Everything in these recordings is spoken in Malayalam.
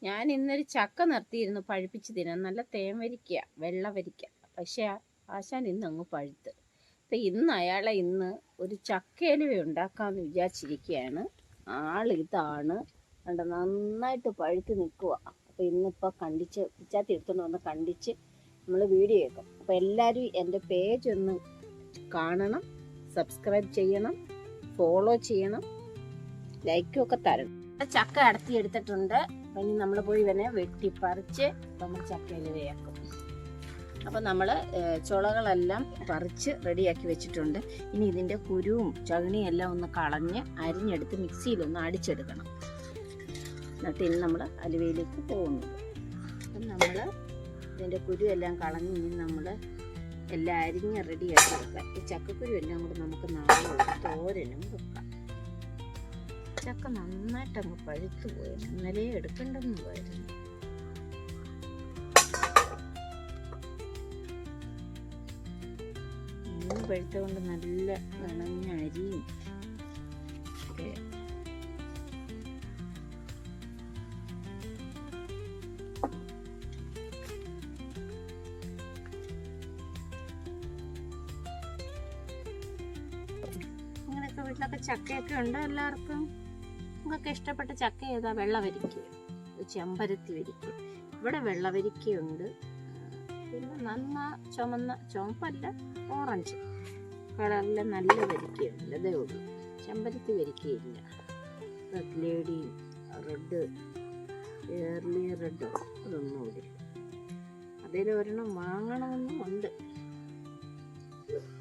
ഞാൻ ഇന്നൊരു ചക്ക നിർത്തിയിരുന്നു പഴുപ്പിച്ച് തിന്നാൻ. നല്ല തേൻവരിക്ക, വെള്ളവരിക്ക. പക്ഷേ ആശാൻ ഇന്ന് അങ്ങ് പഴുത്ത്. അപ്പം ഇന്ന് ഒരു ചക്കയിലുവ ഉണ്ടാക്കാമെന്ന് വിചാരിച്ചിരിക്കുകയാണ്. ആളിതാണ് കണ്ട, നന്നായിട്ട് പഴുത്ത് നിൽക്കുക. അപ്പം ഇന്നിപ്പോൾ കണ്ടിച്ച് പിച്ചാത്തി എടുത്തുകൊണ്ട് വന്ന് കണ്ടിച്ച് നമ്മൾ വീഡിയോ വെക്കും. അപ്പം എല്ലാവരും എൻ്റെ പേജ് ഒന്ന് കാണണം, സബ്സ്ക്രൈബ് ചെയ്യണം, ഫോളോ ചെയ്യണം, ലൈക്കും ഒക്കെ തരണം. ചക്ക അടത്തി എടുത്തിട്ടുണ്ട്. ഇനി നമ്മൾ പോയി ഇവനെ വെട്ടിപ്പറിച്ച് നമ്മൾ ചക്കയിൽ വേക്കും. അപ്പം നമ്മൾ ചുളകളെല്ലാം പറിച്ച് റെഡിയാക്കി വെച്ചിട്ടുണ്ട്. ഇനി ഇതിൻ്റെ കുരുവും ചകിണിയും എല്ലാം ഒന്ന് കളഞ്ഞ് അരിഞ്ഞെടുത്ത് മിക്സിയിലൊന്ന് അടിച്ചെടുക്കണം. എന്നിട്ട് ഇനി നമ്മൾ അലുവയിലേക്ക് പോകുന്നത്. അപ്പം നമ്മൾ ഇതിൻ്റെ കുരു എല്ലാം കളഞ്ഞ് ഇനി നമ്മൾ എല്ലാം അരിഞ്ഞ് റെഡിയാക്കി വെക്കാം. ഈ ചക്കക്കുരു എല്ലാം കൂടെ നമുക്ക് നാളെ തോരനും വെക്കാം. ചക്ക നന്നായിട്ട് അങ്ങ് പഴുത്തു പോയി. ഇന്നലെ എടുക്കണ്ടെന്ന് പോയിരുന്നു. ഇന്ന് പഴുത്ത കൊണ്ട് നല്ല നനഞ്ഞ അരിയും ഒക്കെ. അങ്ങനെയൊക്കെ വീട്ടിലൊക്കെ ചക്കയൊക്കെ ഉണ്ട് എല്ലാവർക്കും. നിങ്ങൾക്ക് ഇഷ്ടപ്പെട്ട ചക്ക ഏതാ? വെള്ളവരിക്ക, ചെമ്പരത്തി വരിക്ക. ഇവിടെ വെള്ളവരിക്കയുണ്ട്, പിന്നെ ചുമപ്പല്ല, ഓറഞ്ച് കളറിലെ നല്ല വരിക്കയുണ്ട്. അതേ ഉള്ളൂ. ചെമ്പരത്തി വരിക്കയില്ല. റെഡ് ലേഡി, റെഡ് ഏർലി റെഡോ അതൊന്നും ഇല്ല. അതിലൊരെണ്ണം വാങ്ങണമെന്നും ഉണ്ട്.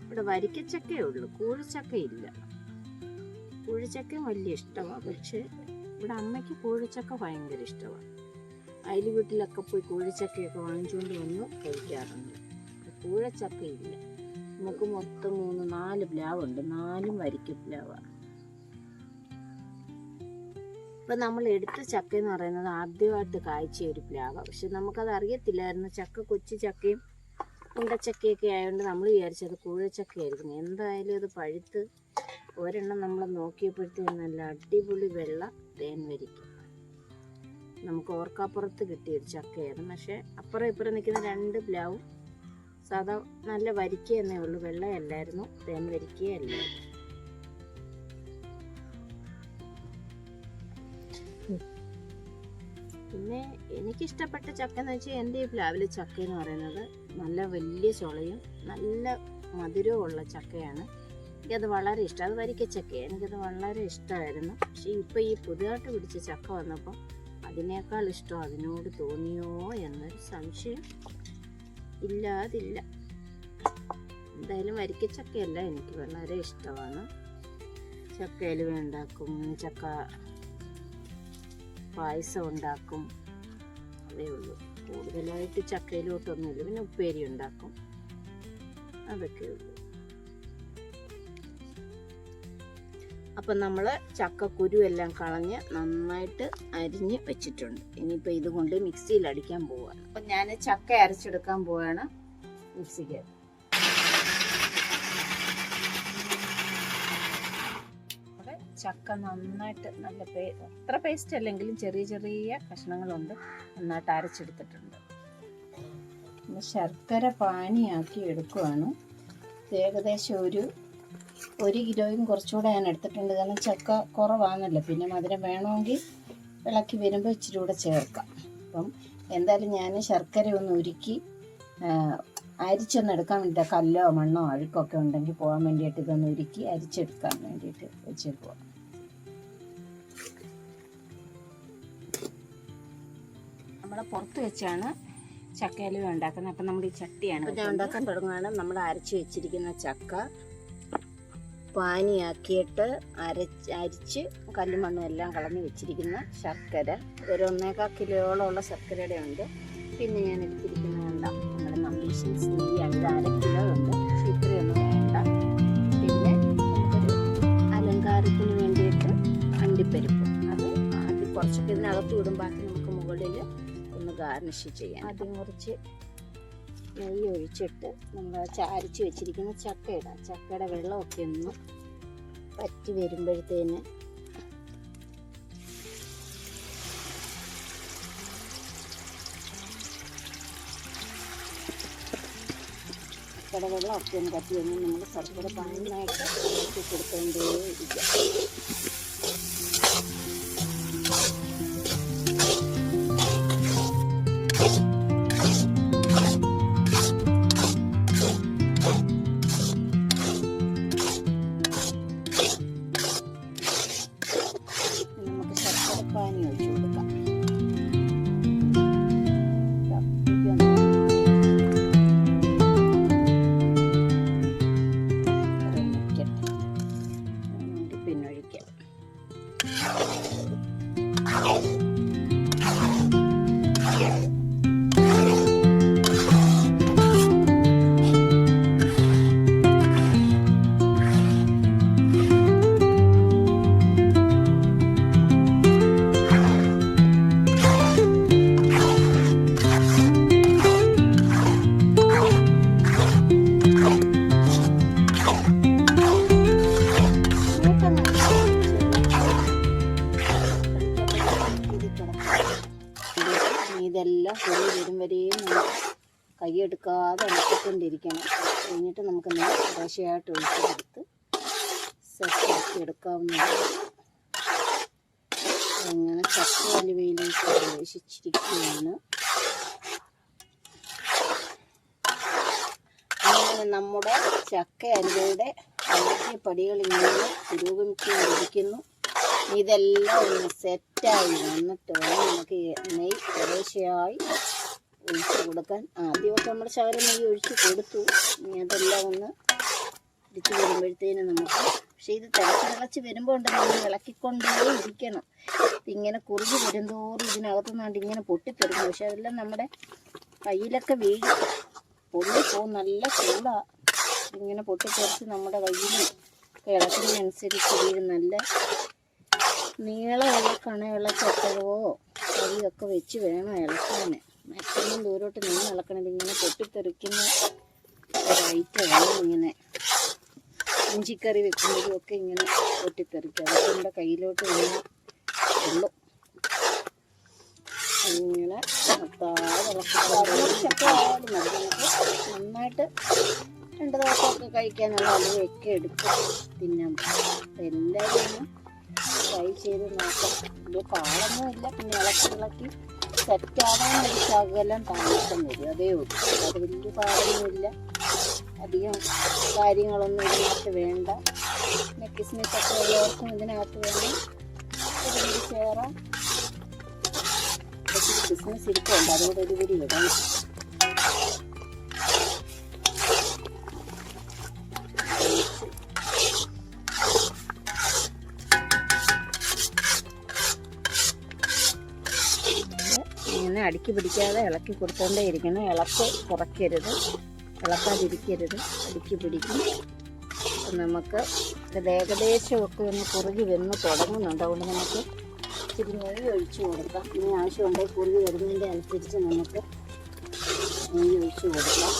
ഇവിടെ വരിക്കച്ചക്കയേ ഉള്ളൂ, കൂഴച്ചക്കയില്ല. കൂഴച്ചക്ക വലിയ ഇഷ്ടമാണ്. പക്ഷെ ഇവിടെ അമ്മയ്ക്ക് കൂഴച്ചക്ക ഭയങ്കര ഇഷ്ടമാണ്. അയൽ വീട്ടിലൊക്കെ പോയി കൂഴച്ചക്കയൊക്കെ വാങ്ങിച്ചുകൊണ്ട് വന്ന് കഴിക്കാറുണ്ട്. കൂഴച്ചക്കയില്ല. നമുക്ക് മൊത്തം 3-4 പ്ലാവുണ്ട്. 4 വരിക്ക പ്ലാവാണ്. ഇപ്പം നമ്മൾ എടുത്ത ചക്ക എന്ന് പറയുന്നത് ആദ്യമായിട്ട് കായ്ച്ച ഒരു പ്ലാവാണ്. പക്ഷെ നമുക്കത് അറിയത്തില്ലായിരുന്നു. ചക്ക കൊച്ചു ചക്കയും ഉണ്ടച്ചക്കയൊക്കെ ആയതുകൊണ്ട് നമ്മൾ വിചാരിച്ചത് കൂഴച്ചക്കയായിരുന്നു. എന്തായാലും അത് പഴുത്ത് ഒരെണ്ണം നമ്മൾ നോക്കിയപ്പോഴത്തേക്കും നല്ല അടിപൊളി വെള്ള തേൻ വരിക്ക. നമുക്ക് ഓർക്കാപ്പുറത്ത് കിട്ടിയൊരു ചക്കയായിരുന്നു. പക്ഷെ അപ്പുറം ഇപ്പുറം നിൽക്കുന്ന 2 പ്ലാവും സാധാ നല്ല വരിക്ക എന്നേ ഉള്ളൂ, വെള്ളയല്ലായിരുന്നു, തേൻ വരിക്കയല്ലായിരുന്നു. പിന്നെ എനിക്കിഷ്ടപ്പെട്ട ചക്ക എന്ന് വെച്ചാൽ എൻ്റെ ഈ പ്ലാവിലെ ചക്ക എന്ന് പറയുന്നത് നല്ല വലിയ ചുളയും നല്ല മധുരവും ചക്കയാണ്. എനിക്കത് വളരെ ഇഷ്ടം. അത് വരിക്കച്ചക്കയാണ്. എനിക്കത് വളരെ ഇഷ്ടമായിരുന്നു. പക്ഷെ ഇപ്പം ഈ പുതിയതായിട്ട് പിടിച്ച ചക്ക വന്നപ്പോൾ അതിനേക്കാൾ ഇഷ്ടം അതിനോട് തോന്നിയോ എന്നൊരു സംശയം ഇല്ലാതില്ല. എന്തായാലും വരിക്കച്ചക്കയല്ല, എനിക്ക് വളരെ ഇഷ്ടമാണ്. ചക്ക അലുവ ഉണ്ടാക്കും, ചക്ക പായസം ഉണ്ടാക്കും, അതേ ഉള്ളൂ. കൂടുതലായിട്ട് ചക്കയിലോട്ടൊന്നുമില്ല. പിന്നെ ഉപ്പേരി ഉണ്ടാക്കും, അതൊക്കെ ഉള്ളൂ. അപ്പം നമ്മൾ ചക്കക്കുരു എല്ലാം കളഞ്ഞ് നന്നായിട്ട് അരിഞ്ഞ് വെച്ചിട്ടുണ്ട്. ഇനിയിപ്പോൾ ഇതുകൊണ്ട് മിക്സിയിൽ അടിക്കാൻ പോവുകയാണ്. അപ്പം ഞാൻ ചക്ക അരച്ചെടുക്കാൻ പോവുകയാണ് മിക്സിക്ക്. അവിടെ ചക്ക നന്നായിട്ട് നല്ല അത്ര പേസ്റ്റ് അല്ലെങ്കിലും ചെറിയ ചെറിയ കഷ്ണങ്ങളുണ്ട്, നന്നായിട്ട് അരച്ചെടുത്തിട്ടുണ്ട്. പിന്നെ ശർക്കര പാനിയാക്കി എടുക്കുവാണ്. ഏകദേശം ഒരു കിലോയും കുറച്ചുകൂടെ ഞാൻ എടുത്തിട്ടുണ്ട്. കാരണം ചക്ക കുറവാണല്ലോ, പിന്നെ മധുരം വേണമെങ്കിൽ ഇളക്കി വരുമ്പോൾ ഇച്ചിരി കൂടെ ചേർക്കാം. അപ്പം എന്തായാലും ഞാൻ ശർക്കര ഒന്ന് ഉരുക്കി അരിച്ചൊന്ന് എടുക്കാൻ വേണ്ടിയിട്ട്, കല്ലോ മണ്ണോ അഴുക്കൊക്കെ ഉണ്ടെങ്കിൽ പോകാൻ വേണ്ടിയിട്ട് ഇതൊന്ന് ഉരുക്കി അരിച്ചെടുക്കാൻ വേണ്ടിയിട്ട് വെച്ചേക്കുക. നമ്മളെ പുറത്ത് വെച്ചാണ് ചക്കയിലുവ ഉണ്ടാക്കുന്നത്. അപ്പം നമ്മൾ ഈ ചട്ടിയാണ് ഞാൻ ഉണ്ടാക്കാൻ തുടങ്ങുകയാണ്. നമ്മൾ അരച്ച് വെച്ചിരിക്കുന്ന ചക്ക പാനിയാക്കിയിട്ട് അരിച്ച് കല്ലും മണ്ണും എല്ലാം കളഞ്ഞ് വെച്ചിരിക്കുന്ന ശർക്കര, ഒരു 1.25 കിലോയോളമുള്ള ശർക്കരയുടെ ഉണ്ട്. പിന്നെ ഞാൻ എടുത്തിരിക്കുന്നത് വേണ്ട നമ്മുടെ നമ്പീഷൻസ് നെയ്യാണ്. ഇത് 1/2 കിലോ ഉണ്ട്. പക്ഷെ ഇത്രയൊന്നും വേണ്ട. പിന്നെ നമുക്കൊരു അലങ്കാരത്തിന് വേണ്ടിയിട്ട് അണ്ടിപ്പരിപ്പ്, അത് ആദ്യം കുറച്ചൊക്കെ ഇതിനകത്ത് വിടും, ബാക്കി നമുക്ക് മുകളിൽ ഒന്ന് ഗാർണിഷ് ചെയ്യാം. ആദ്യം കുറച്ച് നെയ്യ് ഒഴിച്ചിട്ട് നമ്മൾ അരിച്ച് വെച്ചിരിക്കുന്ന ചക്ക ഇടാം. ചക്കയുടെ വെള്ളമൊക്കെ ഒന്ന് വറ്റി വരുമ്പോഴത്തേന് ശർക്കര വെള്ളം ഒക്കെ ഒന്ന് കത്തി കഴിഞ്ഞാൽ നമ്മൾ ശർക്കര നന്നായിട്ട് ഇളക്കി കൊടുക്കേണ്ടിയിരിക്കാം. നമുക്ക് ശർക്കരപ്പാനി ഒഴിച്ചു കൊടുക്കാം. ഇതെല്ലാം കുറി വരും വരെയും നമ്മൾ കൈയെടുക്കാതെ ഇളക്കിക്കൊണ്ടിരിക്കണം. കഴിഞ്ഞിട്ട് നമുക്ക് കുറേശ്ശെയായിട്ട് ഒഴിച്ച് കൊടുത്ത് സെറ്റാക്കി എടുക്കാവുന്നതാണ്. അങ്ങനെ ചക്ക അലുവയിലേക്ക് പ്രവേശിച്ചിരിക്കുകയാണ്. അങ്ങനെ നമ്മുടെ ചക്ക അലുവയുടെ ആദ്യ പടികൾ ഇങ്ങനെ പുരോഗമിച്ചുകൊണ്ടിരിക്കുന്നു. ഇതെല്ലാം ഒന്ന് സെറ്റായി വന്നിട്ട് വേണം നമുക്ക് നെയ്യ് കുറേശ്ശെയായി ഒഴിച്ച് കൊടുക്കാൻ. ആദ്യമൊക്കെ നമ്മൾ ശകലം നെയ്യ് ഒഴിച്ച് കൊടുത്തു. ഇനി അതെല്ലാം ഒന്ന് ഇടിച്ച് വരുമ്പോഴത്തേനും നമുക്ക്, പക്ഷെ ഇത് തിളച്ച് വരുമ്പോൾ ഉണ്ട് നമ്മൾ ഇളക്കിക്കൊണ്ടേ ഇരിക്കണം. ഇങ്ങനെ കുറുകി വരുന്തോറും ഇതിനകത്തുനിന്നാണ്ട് ഇങ്ങനെ പൊട്ടിത്തെറിക്കും. പക്ഷെ അതെല്ലാം നമ്മുടെ കയ്യിലൊക്കെ വീഴും, പൊള്ളിപ്പോവും. നല്ല ചൂടാണ്. ഇങ്ങനെ പൊട്ടിത്തെറിച്ച് നമ്മുടെ കയ്യിൽ ഇളക്കുന്നതനുസരിച്ച് വീഴും. നല്ല നീളമുള്ള കണയുള്ള ചട്ടകവോ കറിയൊക്കെ വെച്ച് വേണം ഇളക്കാൻ. മാക്സിമം ദൂരോട്ട് നിന്ന് ഇളക്കണത്. ഇങ്ങനെ പൊട്ടിത്തെറിക്കുന്ന ഒരൈറ്റമാണ്. ഇങ്ങനെ ഇഞ്ചിക്കറി വെക്കുന്നതും ഒക്കെ ഇങ്ങനെ പൊട്ടിത്തെറിക്കും. അതൊക്കെ നമ്മുടെ കയ്യിലോട്ട് ഇങ്ങനെ ഉള്ളു. ഇങ്ങനെ ഇളക്കിച്ചൊക്കെ ആയാലും മതി. നമുക്ക് നന്നായിട്ട് 2 ദിവസമൊക്കെ കഴിക്കാനുള്ള അലുവയൊക്കെ എടുത്ത് തിന്നാൻ പറ്റും. എല്ലാവരും ട്രൈ ചെയ്ത് നോക്കാം. വലിയ പാടൊന്നുമില്ല. പിന്നെ ഇളക്കി സെറ്റാവാൻ ഒരു ശകലം താമസം വരും, അതേ ഉള്ളൂ. അത് വലിയ പാടൊന്നുമില്ല. അധികം കാര്യങ്ങളൊന്നും ഇതിനകത്ത് വേണ്ട. പിന്നെ കിസ്മിസൊക്കെ ഉള്ളവർക്കും ഇതിനകത്ത് വേണം ഒരു ചേരാം. കിസ്മിസ് ഇരിക്കുന്നുണ്ട്, അതുകൂടെ ഒരു പിടി ഇടണം. ഇങ്ങനെ അടുക്കി പിടിക്കാതെ ഇളക്കി കൊടുത്തോണ്ടേ ഇരിക്കണം. ഇളക്ക് കുറയ്ക്കരുത്, ഇളക്കാതിരിക്കരുത്. അടുക്കി പിടിക്കും. നമുക്ക് ഇത് ഏകദേശമൊക്കെ ഒന്ന് കുറുകി വന്ന് തുടങ്ങുന്നുണ്ട്. അതുകൊണ്ട് നമുക്ക് ഇച്ചിരി നെയ്യ് ഒഴിച്ച് കൊടുക്കാം. ഇനി ആവശ്യമുണ്ടെങ്കിൽ കുറുകി വരുന്നതിൻ്റെ അനുസരിച്ച് നമുക്ക് നെയ്യ് ഒഴിച്ച് കൊടുക്കാം.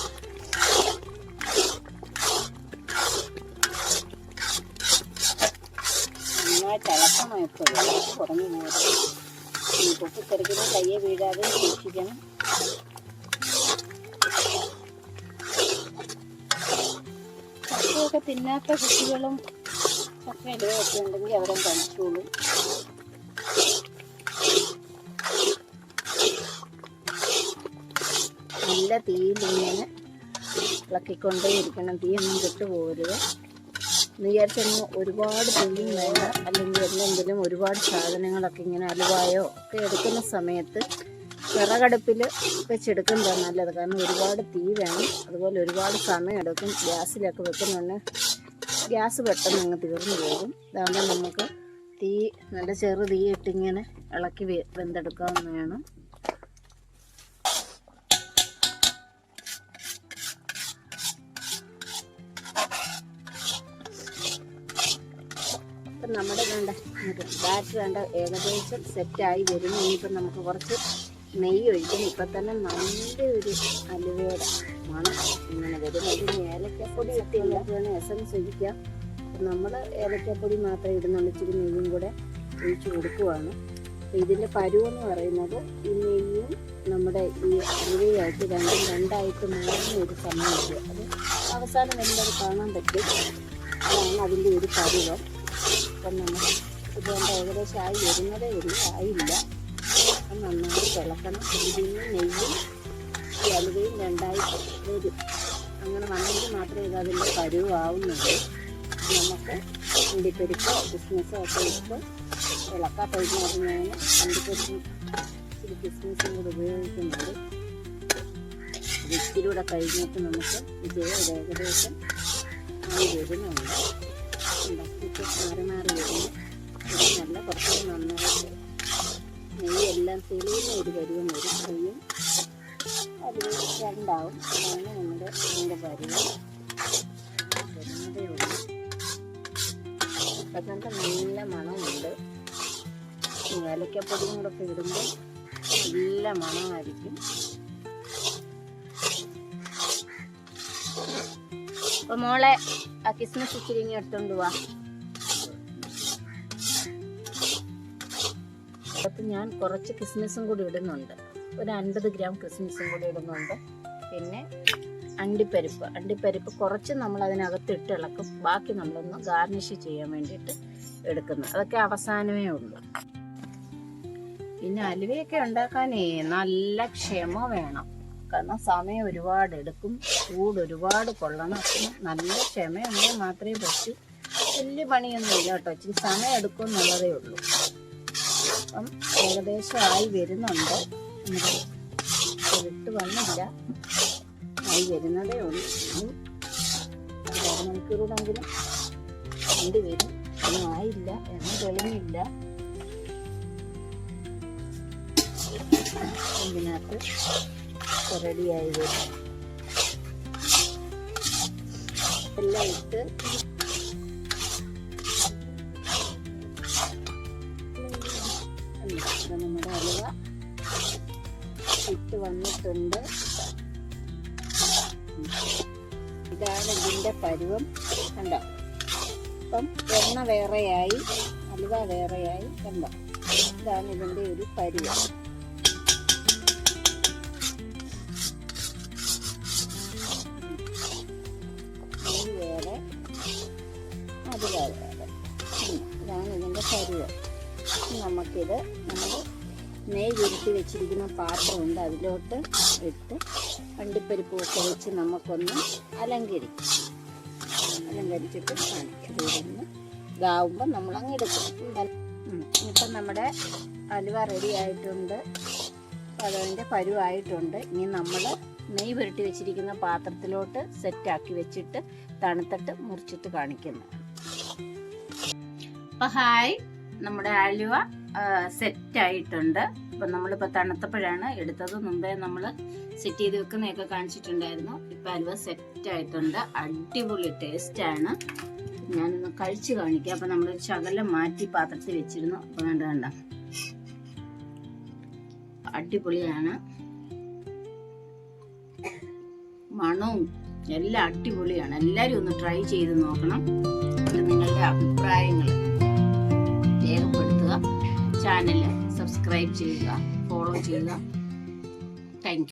നന്നായിട്ട് ഇളക്കണം. എപ്പോഴും കുറഞ്ഞു പോകും. പൊട്ടിത്തെറിക്കുന്ന കയ്യെ വീഴാതെ സൂക്ഷിക്കണം. ചക്കയൊക്കെ തിന്നാത്ത കുട്ടികളും ചക്ക ഇലയൊക്കെ ഉണ്ടെങ്കിൽ അവരും കഴിച്ചോളും. നല്ല തീയിലിങ്ങനെ ഇളക്കിക്കൊണ്ടേ ഇരിക്കണം. തീയൊന്നും കെട്ടുപോകരുത്. വിചാരിച്ചൊന്നും ഒരുപാട് തീയും വേണ്ട. അല്ലെങ്കിൽ എന്തെങ്കിലും ഒരുപാട് സാധനങ്ങളൊക്കെ ഇങ്ങനെ അലുവായോ ഒക്കെ എടുക്കുന്ന സമയത്ത് വിറകടുപ്പിൽ വെച്ചെടുക്കുന്നതാണ് നല്ലത്. കാരണം ഒരുപാട് തീ വേണം, അതുപോലെ ഒരുപാട് സമയം എടുക്കും. ഗ്യാസിലൊക്കെ വെക്കുന്നുണ്ട് ഗ്യാസ് പെട്ടെന്ന് അങ്ങ് തീർന്നു പോകും. ഇതാകുമ്പോൾ നമുക്ക് തീ നല്ല ചെറു തീ ഇട്ടിങ്ങനെ ഇളക്കി വെന്തെടുക്കാവുന്നതാണ്. ഇപ്പം നമ്മുടെ ബാറ്റർ വേണ്ട ഏകദേശം സെറ്റായി വരുന്നു. ഇനിയിപ്പം നമുക്ക് കുറച്ച് നെയ്യ് ഒഴിക്കണം. ഇപ്പം തന്നെ നല്ലൊരു അലുവയുടെ മണം ഇങ്ങനെ വരും. ഇതിന് ഏലക്കപ്പൊടി ഇട്ടില്ലാത്തതാണ് എസൻസ് ഒഴിക്കുക. നമ്മൾ ഏലക്കപ്പൊടി മാത്രമേ ഇടുന്നുള്ളൂ. ഇച്ചിരി നെയ്യും കൂടെ ഒഴിച്ച് കൊടുക്കുവാണ്. ഇതിൻ്റെ പരുവെന്ന് പറയുന്നത് ഈ നെയ്യും നമ്മുടെ ഈ അലുവയായിട്ട് രണ്ടായിട്ട് മാറുന്ന ഒരു സമയമുണ്ട്. അത് അവസാനം വരുമ്പോൾ കാണാൻ പറ്റും. അതാണ് അതിൻ്റെ ഒരു പരുവം. അപ്പം നമ്മൾ ഇതുകൊണ്ട് ഏകദേശം ആയി വരുന്നതേ ഉള്ളൂ, ആയില്ല. അപ്പം നന്നായി തിളക്കണം. ഇതിന് നെയ്യും ഈ അലുവയും രണ്ടായിട്ട് വരും. അങ്ങനെ വന്നെങ്കിൽ മാത്രമേ ഇത് അതിൻ്റെ പരുവാവുന്നുള്ളൂ. നമുക്ക് അണ്ടിപ്പരിപ്പോ കിസ്മിസോ ഒക്കെ ഇട്ട് ഇളക്കാൻ കഴിക്കുന്നത്. ഞാൻ അണ്ടിപ്പരിപ്പും ഇച്ചിരി കിസ്മിസും കൂടെ ഉപയോഗിക്കുന്നുണ്ട്. ഇച്ചിരി കൂടെ കഴിഞ്ഞിട്ട് നമുക്ക് ഇത് ഏകദേശം ആയി വരുന്നുണ്ട്. ഉണ്ടാക്കിയിട്ട് മാറി മാറി വരുന്നു. ഇത് നല്ല കുറച്ചുകൂടി നന്നായിട്ട് നെയ്യെല്ലാം തെളിയുന്ന ഒരു പരുവം വരും. നെയ്യും അതിൽ രണ്ടാവും. അതാണ് നമ്മുടെ ഇതിൻ്റെ പരുവം വരുന്നതേ ഉള്ളൂ. അപ്പം നല്ല മണമുണ്ട്. ഏലക്കപ്പൊടിയും കൂടെ ഒക്കെ ഇടുമ്പോൾ നല്ല മണമായിരിക്കും. അപ്പോൾ മോളെ ആ കിസ്മിസ് ഇച്ചിരി ഇങ്ങനെ എടുത്തോണ്ട് പോവാ. അപ്പം ഞാൻ കുറച്ച് കിസ്മിസും കൂടി ഇടുന്നുണ്ട്. ഒരു 50 ഗ്രാം കിസ്മിസും കൂടി ഇടുന്നുണ്ട്. പിന്നെ അണ്ടിപ്പരിപ്പ് കുറച്ച് നമ്മൾ അതിനകത്ത് ഇട്ട് ഇളക്കും. ബാക്കി നമ്മളൊന്ന് ഗാർണിഷ് ചെയ്യാൻ വേണ്ടിയിട്ട് എടുക്കുന്നത്. അതൊക്കെ അവസാനമേ ഉള്ളൂ. പിന്നെ അലുവയൊക്കെ ഉണ്ടാക്കാനേ നല്ല ക്ഷമ വേണം. കാരണം സമയം ഒരുപാട് എടുക്കും, ചൂട് ഒരുപാട് കൊള്ളണം. നല്ല ക്ഷമയുണ്ടെങ്കിൽ മാത്രമേ പറ്റൂ. വലിയ പണിയൊന്നുമില്ല കേട്ടോ, ഇച്ചിരി സമയം എടുക്കും എന്നുള്ളതേ ഉള്ളൂ. അപ്പം ഏകദേശം ആയി വരുന്നുണ്ട്. ഇട്ട് വന്നില്ല, ആയി വരുന്നതേ ഉള്ളൂ. ഒരു മണിക്കൂറൂടെങ്കിലും വേണ്ടി വരും. ഒന്നും ആയില്ല, എണ്ണ തെളിഞ്ഞില്ല. ഇതിനകത്ത് റെഡിയായി വരും. എല്ലാം ഇട്ട് നമ്മുടെ അലുവ ഇട്ട് വന്നിട്ടുണ്ട്. ഇതാണ് ഇതിൻ്റെ പരുവം. കണ്ടോ? അപ്പം എണ്ണ വേറെയായി, അലുവ വേറെയായി. കണ്ടോ? ഇതാണ് ഇതിൻ്റെ ഒരു പരുവം. വേറെ അത് വേറെ. ഇതാണ് ഇതിൻ്റെ പരുവം. നമുക്കിത് നമ്മൾ നെയ്യ് ഉരുട്ടി വെച്ചിരിക്കുന്ന പാത്രമുണ്ട്, അതിലോട്ട് ഇട്ട് അണ്ടിപ്പരിപ്പൊക്കെ വെച്ച് നമുക്കൊന്ന് അലങ്കരിച്ചിട്ട് കാണിക്കും. ഇതാവുമ്പോൾ നമ്മളങ്ങ് എടുക്കും. ഇപ്പം നമ്മുടെ അലുവ റെഡി ആയിട്ടുണ്ട്. അതിൻ്റെ പരുവായിട്ടുണ്ട്. ഇനി നമ്മൾ നെയ്യ് പുരട്ടി വെച്ചിരിക്കുന്ന പാത്രത്തിലോട്ട് സെറ്റാക്കി വെച്ചിട്ട് തണുത്തിട്ട് മുറിച്ചിട്ട് കാണിക്കുന്നു. അപ്പം ഹായ്, നമ്മുടെ അലുവ സെറ്റായിട്ടുണ്ട്. അപ്പം നമ്മളിപ്പോൾ തണുത്തപ്പോഴാണ് എടുത്തത്. മുമ്പേ നമ്മൾ സെറ്റ് ചെയ്ത് വെക്കുന്നതൊക്കെ കാണിച്ചിട്ടുണ്ടായിരുന്നു. ഇപ്പം അലുവ സെറ്റായിട്ടുണ്ട്. അടിപൊളി ടേസ്റ്റാണ്. ഞാനൊന്ന് കഴിച്ച് കാണിക്കാം. അപ്പം നമ്മൾ ശകലം മാറ്റി പാത്രത്തിൽ വെച്ചിരുന്നു. അപ്പം കണ്ട അടിപൊളിയാണ്. മണവും എല്ലാം അടിപൊളിയാണ്. എല്ലാവരും ഒന്ന് ട്രൈ ചെയ്ത് നോക്കണം. നിങ്ങളുടെ അഭിപ്രായങ്ങൾ രേഖപ്പെടുത്തുക. ചാനൽ സബ്സ്ക്രൈബ് ചെയ്യുക, ഫോളോ ചെയ്യുക. Thank you.